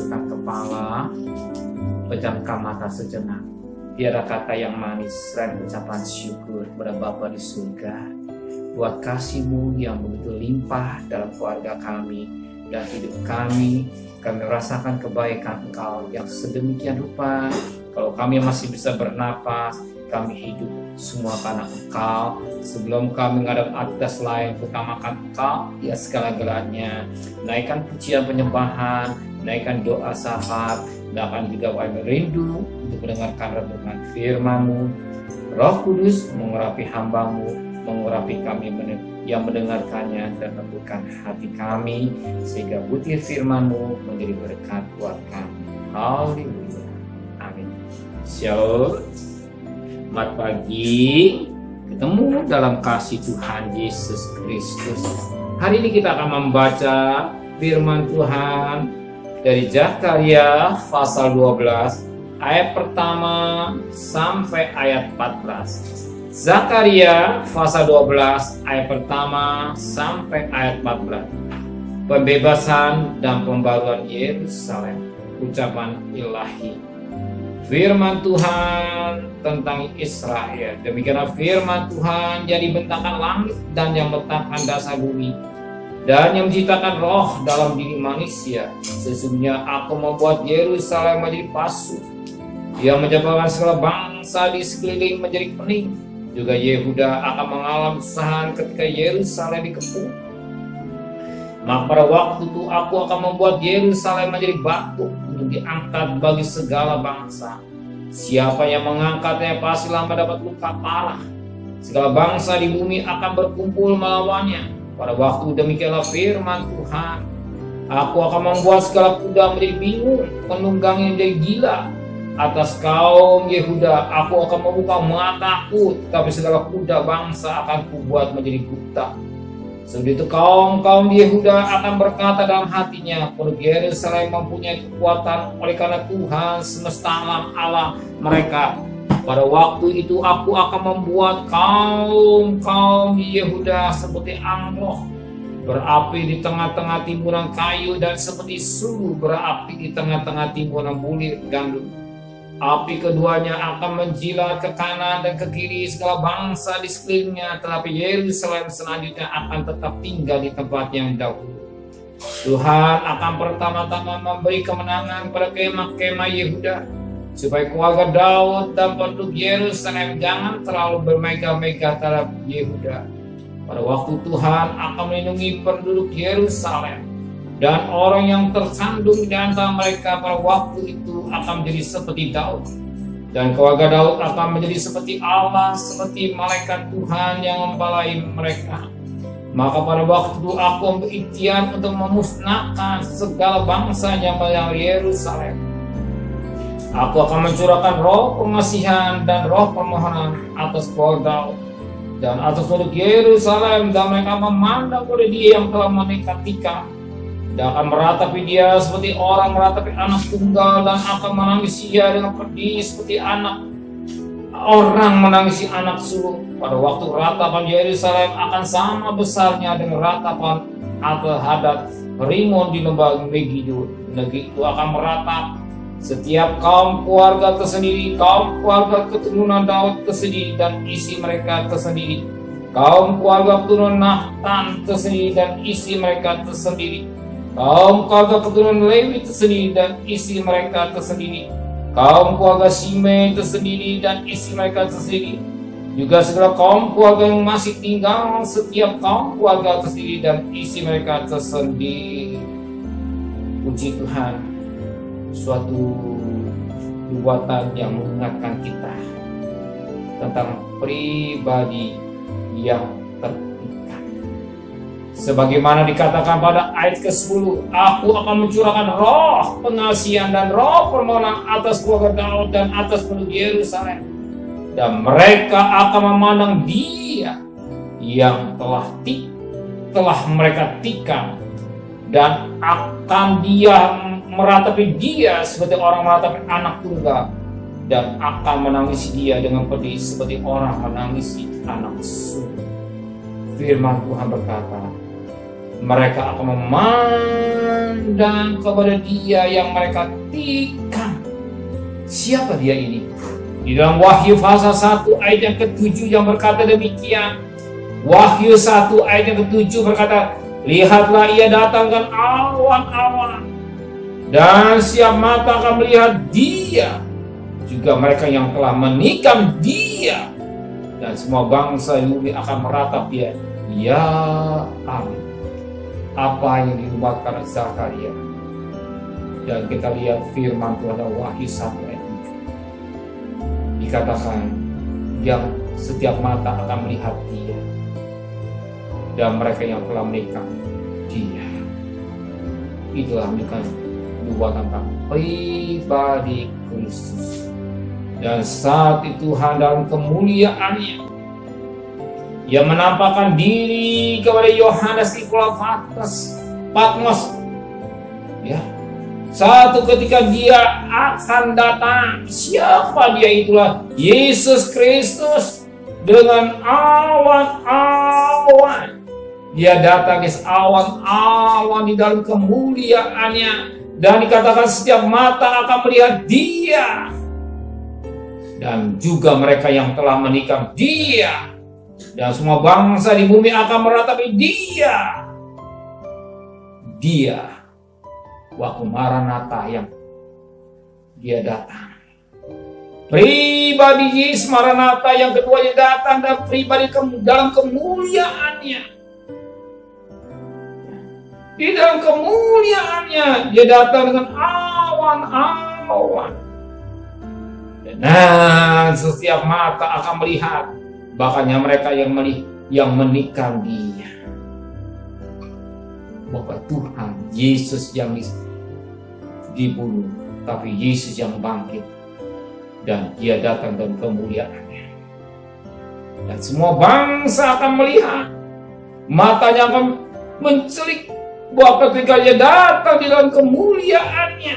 tundukkan kepala, pejamkan mata sejenak. Tiada kata yang manis selain ucapan syukur pada Bapa di surga buat kasih-Mu yang begitu limpah dalam keluarga kami dan hidup kami. Kami merasakan kebaikan Engkau yang sedemikian rupa. Kalau kami masih bisa bernapas, kami hidup semua karena Engkau. Sebelum kami menghadap aktivitas lain, utamakan Engkau ya segala-galanya. Naikkan pujian penyembahan, naikkan doa syafaat, dan akan juga kami rindu untuk mendengarkan renungan firman-Mu. Roh Kudus mengurapi hamba-Mu, mengurapi kami yang mendengarkannya dan lembutkan hati kami, sehingga butir firman-Mu menjadi berkat buat kami. Haleluya. Amin. Shalom. Selamat pagi. Ketemu dalam kasih Tuhan Yesus Kristus. Hari ini kita akan membaca firman Tuhan dari Zakaria pasal 12 ayat pertama sampai ayat 14. Zakaria pasal 12 ayat pertama sampai ayat 14. Pembebasan dan pembaruan Yerusalem. Ucapan ilahi. Firman Tuhan tentang Israel. Demikianlah firman Tuhan yang dibentangkan langit dan yang menetapkan dasar bumi dan yang menciptakan roh dalam diri manusia. Sesungguhnya aku membuat Yerusalem menjadi pasu, yang menyebabkan segala bangsa di sekeliling menjadi pening. Juga Yehuda akan mengalami kesusahan ketika Yerusalem dikepung. Maka pada waktu itu aku akan membuat Yerusalem menjadi batu untuk diangkat bagi segala bangsa. Siapa yang mengangkatnya pastilah mendapat luka parah. Segala bangsa di bumi akan berkumpul melawannya. Pada waktu demikianlah firman Tuhan. Aku akan membuat segala kuda menjadi bingung, penunggangnya menjadi gila. Atas kaum Yehuda aku akan membuka mataku, tapi segala kuda bangsa akan kubuat menjadi buta. Sebab itu kaum Yehuda akan berkata dalam hatinya, penduduk Yerusalem mempunyai kekuatan oleh karena Tuhan semesta alam Allah mereka. Pada waktu itu aku akan membuat kaum Yehuda seperti angloh berapi di tengah-tengah timbunan kayu, dan seperti sulu berapi di tengah-tengah timbunan bulir gandum. Api keduanya akan menjilat ke kanan dan ke kiri segala bangsa di sekelilingnya, tetapi Yerusalem selanjutnya akan tetap tinggal di tempat yang dahulu. Tuhan akan pertama-tama memberi kemenangan pada kemah-kemah Yehuda, supaya keluarga Daud dan penduduk Yerusalem jangan terlalu bermegah-megah terhadap Yehuda. Pada waktu Tuhan akan melindungi penduduk Yerusalem, dan orang yang tersandung di antara mereka pada waktu itu akan menjadi seperti Daud. Dan keluarga Daud akan menjadi seperti Allah, seperti malaikat Tuhan yang membalai mereka. Maka pada waktu itu aku berikhtiar untuk memusnahkan segala bangsa yang melayang Yerusalem. Aku akan mencurahkan roh pengasihan dan roh permohonan atas keluarga Daud dan atas penduduk Yerusalem, dan mereka memandang pada Dia yang telah menikah dan akan meratapi dia seperti orang meratapi anak tunggal, dan akan menangisi dia dengan pedih seperti anak orang menangisi anak sulung. Pada waktu ratapan Yerusalem akan sama besarnya dengan ratapan terhadap Rimon di lembah Megiddo. Negeri itu akan meratap. Setiap kaum keluarga tersendiri, kaum keluarga keturunan Daud tersendiri dan isi mereka tersendiri, kaum keluarga keturunan Nahtan tersendiri dan isi mereka tersendiri, kaum keluarga keturunan Lewi tersendiri dan isi mereka tersendiri, kaum keluarga Simei tersendiri dan isi mereka tersendiri, juga segala kaum keluarga yang masih tinggal, setiap kaum keluarga tersendiri dan isi mereka tersendiri. Puji Tuhan, suatu nubuatan yang mengingatkan kita tentang pribadi yang terpikat. Sebagaimana dikatakan pada ayat ke-10, aku akan mencurahkan roh pengasihan dan roh permohonan atas keluarga Daud dan atas penduduk Yerusalem, dan mereka akan memandang Dia yang telah mereka tikam, dan akan Dia meratapi Dia seperti orang meratapi anak tunggal, dan akan menangisi Dia dengan pedih seperti orang menangisi anak sulung. Firman Tuhan berkata, mereka akan memandang kepada Dia yang mereka tikam. Siapa Dia ini? Di dalam Wahyu pasal 1 ayat yang ke-7 yang berkata demikian. Wahyu 1 ayat yang ke-7 berkata, lihatlah Ia datang dengan awan-awan, dan siap mata akan melihat Dia, juga mereka yang telah menikam Dia, dan semua bangsa bumi akan meratap Dia. Ya amin. Apa yang dinubuatkan Zakaria. Dan kita lihat firman Tuhan dalam Wahyu 1 ayat 7. Dikatakan yang setiap mata akan melihat Dia, dan mereka yang telah menikam Dia. Itulah nubuatan tentang pribadi Kristus. Dan saat itu Tuhan dalam kemuliaannya Ia menampakkan diri kepada Yohanes di Pulau Patmos. Ya, satu ketika Dia akan datang. Siapa Dia? Itulah Yesus Kristus dengan awan-awan. Dia datang awan-awan di dalam kemuliaannya, dan dikatakan setiap mata akan melihat Dia, dan juga mereka yang telah menikam Dia, dan semua bangsa di bumi akan meratapi Dia. Dia, waktu Maranatha yang Dia datang. Pribadi Yesus Maranatha yang keduanya datang, dan pribadi dalam kemuliaannya. Di dalam kemuliaannya Dia datang dengan awan-awan. Dan setiap mata akan melihat, bahkan mereka yang menikam Dia. Bahwa Tuhan Yesus yang dibunuh, tapi Yesus yang bangkit, dan Dia datang dalam kemuliaannya. Dan semua bangsa akan melihat, matanya akan mencelik, bahwa ketika Dia datang di dalam kemuliaannya,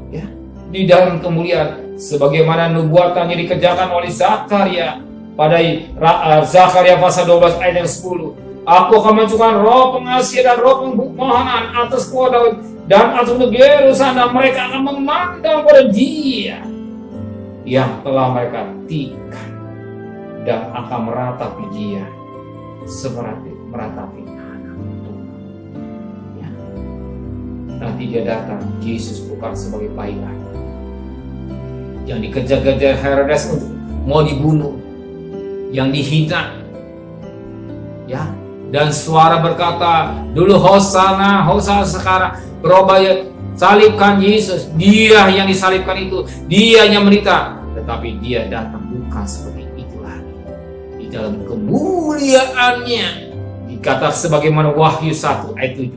ya, di dalam kemuliaan, sebagaimana nubuatannya dikerjakan oleh Zakaria pada Zakaria pasal 12 ayat yang 10. Aku akan mencurahkan roh pengasih dan roh permohonan atas keluarga Daud dan atas negeri Yerusalem, dan mereka akan memandang pada Dia yang telah mereka tikam, dan akan meratapi Dia seperti meratapi anak domba. Ya. Nanti Dia datang, Yesus bukan sebagai bayi lagi yang dikejar-kejar Herodes untuk mau dibunuh, yang dihina, ya. Dan suara berkata, dulu Hosana, Hosana, sekarang berubah, salibkan Yesus. Dia yang disalibkan itu, Dia yang menderita, tetapi Dia datang bukan seperti itu lagi. Di dalam kemuliaannya, dikata sebagaimana Wahyu 1 ayat 7,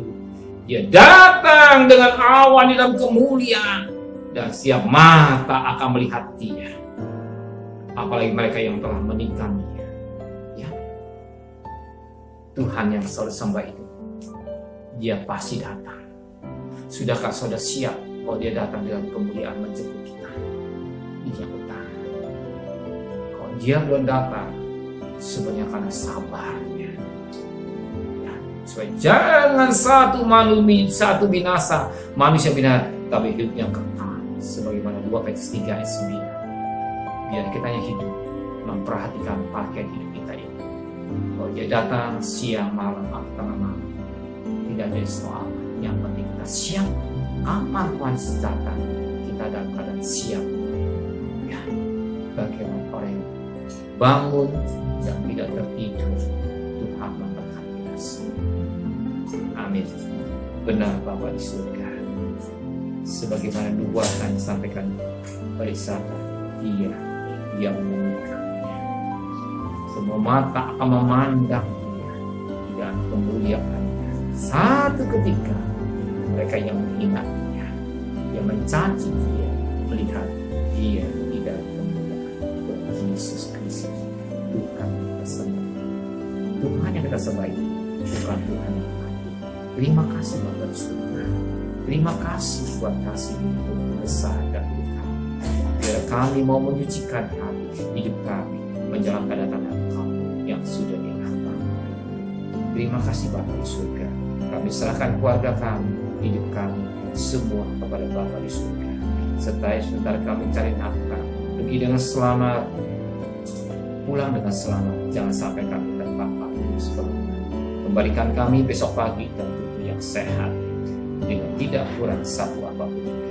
Dia datang dengan awan di dalam kemuliaan, dan setiap mata akan melihat Dia, apalagi mereka yang telah menikam Dia. Ya. Tuhan yang saudara sembah itu, Dia pasti datang. Sudahkah saudara siap kalau Dia datang dengan kemuliaan menjemput kita? Ini yang utama. Kalau Dia belum datang, sebenarnya karena sabarnya. Ya. Supaya jangan satu binasa, manusia binasa, tapi hidup yang kekal. Sebagaimana 2 Petrus 3 ayat 9. Biar kita yang hidup memperhatikan pakaian hidup kita ini. Kalau Dia datang siang, malam, atau tengah malam, tidak ada soal. Yang penting kita siap. Kapan Tuhan datang, kita dalam keadaan siap. Ya, bagaimana orang yang bangun dan tidak tertidur, Tuhan memberkati kita semua. Amin. Benar Bapa di surga, sebagaimana nubuatan disampaikan pada saat Dia yang mengumumkannya. Semua mata akan memandang Dia dan kemuliaannya. Satu ketika mereka yang menghina Dia, yang mencaci Dia, melihat Dia tidak kemuliaan. Yesus Kristus, Tuhan kita sembah. Tuhan yang kita sembah itu bukan Tuhan yang lain. Terima kasih Bapa di surga. Terima kasih buat kasih itu besar dan hidup kami. Biar kami mau menyucikan hidup kami, menjalankan tanda-tanda Engkau yang sudah dilakukan. Terima kasih Bapa di surga. Kami serahkan keluarga kami, hidup kami, semua kepada Bapa di surga. Sertai sebentar kami cari nafkah, pergi dengan selamat, pulang dengan selamat. Jangan sampai kami terpapar virus corona. Kembalikan kami besok pagi dalam tubuh yang sehat, dengan tidak kurang satu apapun juga.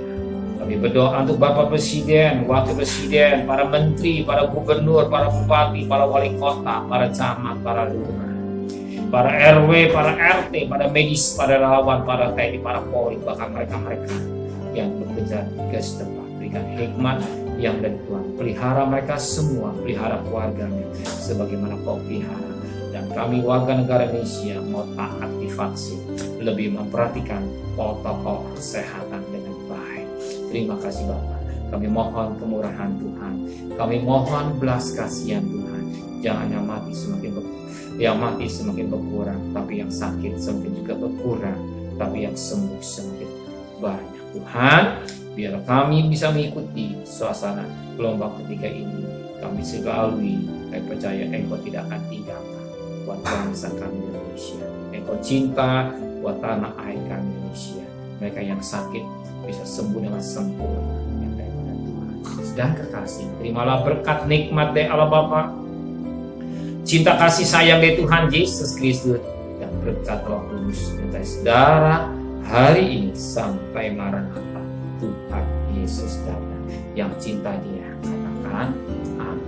Kami berdoa untuk Bapak Presiden, Wakil Presiden, para menteri, para gubernur, para bupati, para wali kota, para camat, para lurah, para RW, para RT, para medis, para relawan, para TNI, para Polri, bahkan mereka-mereka yang bekerja di setempat. Berikan hikmat yang dari Tuhan. Pelihara mereka semua, pelihara keluarganya sebagaimana Kau pelihara. Dan kami warga negara Indonesia mau taat divaksin, lebih memperhatikan protokol kesehatan dengan baik. Terima kasih Bapak. Kami mohon kemurahan Tuhan. Kami mohon belas kasihan Tuhan. Jangan yang mati semakin berkurang, tapi yang sakit semakin juga berkurang, tapi yang sembuh semakin banyak. Tuhan, biar kami bisa mengikuti suasana gelombang ketiga ini. Kami selalu percaya Engkau tidak akan tinggalkan buat bangsa kami Indonesia. Engkau cinta buat tanah air kami Indonesia. Mereka yang sakit bisa sembuh dengan sempurna yang daripada Tuhan. Dan kekasih, terimalah berkat nikmat dari Allah Bapa, cinta kasih sayang dari Tuhan Yesus Kristus, dan berkat Roh Kudus menyertai saudara hari ini sampai Maranatha Tuhan Yesus datang. Yang cinta Dia katakan amin.